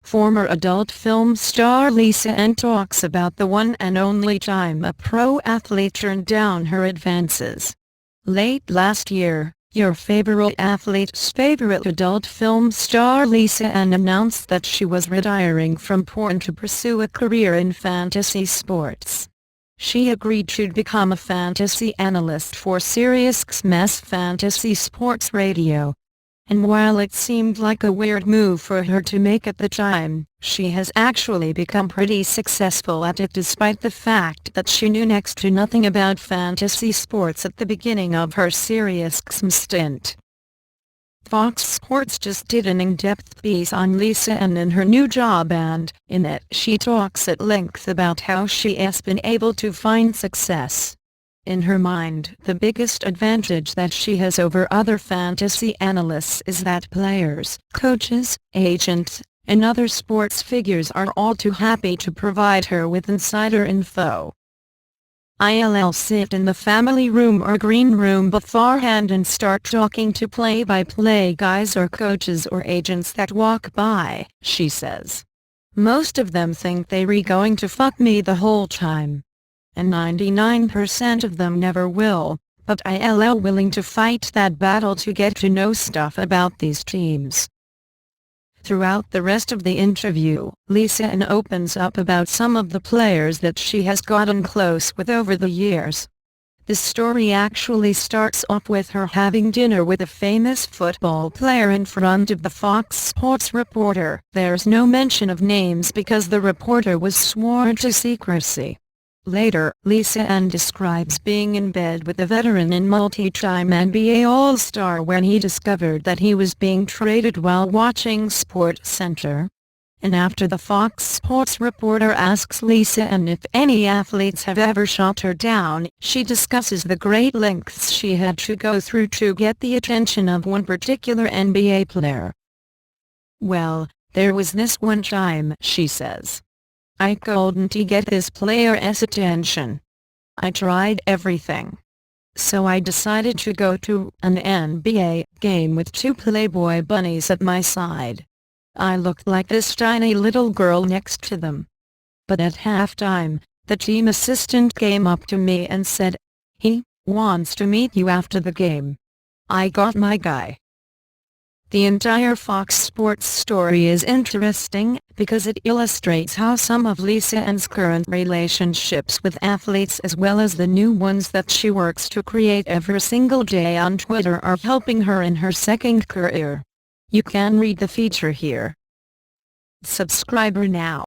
Former adult film star Lisa Ann talks about the one and only time a pro athlete turned down her advances. Late last year, your favorite athlete's favorite adult film star Lisa Ann announced that she was retiring from porn to pursue a career in fantasy sports. She agreed to become a fantasy analyst for SiriusXM's fantasy sports radio. And while it seemed like a weird move for her to make at the time, she has actually become pretty successful at it despite the fact that she knew next to nothing about fantasy sports at the beginning of her SiriusXM stint. Fox Sports just did an in-depth piece on Lisa Ann and her new job, and in it she talks at length about how she has been able to find success. In her mind, the biggest advantage that she has over other fantasy analysts is that players, coaches, agents, and other sports figures are all too happy to provide her with insider info. I'll sit in the family room or green room beforehand and start talking to play-by-play guys or coaches or agents that walk by, she says. Most of them think they're going to fuck me the whole time. And 99% of them never will, but I'll willing to fight that battle to get to know stuff about these teams. Throughout the rest of the interview, Lisa Ann opens up about some of the players that she has gotten close with over the years. The story actually starts off with her having dinner with a famous football player in front of the Fox Sports reporter. There's no mention of names because the reporter was sworn to secrecy. Later, Lisa Ann describes being in bed with a veteran and multi-time NBA All-Star when he discovered that he was being traded while watching SportsCenter. And after the Fox Sports reporter asks Lisa Ann if any athletes have ever shot her down, she discusses the great lengths she had to go through to get the attention of one particular NBA player. "Well, there was this one time," she says. "I couldn't get this player's attention. I tried everything. So I decided to go to an NBA game with two Playboy bunnies at my side. I looked like this tiny little girl next to them. But at halftime, the team assistant came up to me and said, 'He wants to meet you after the game.' I got my guy." The entire Fox Sports story is interesting because it illustrates how some of Lisa Ann's current relationships with athletes as well as the new ones that she works to create every single day on Twitter are helping her in her second career. You can read the feature here. Subscribe now.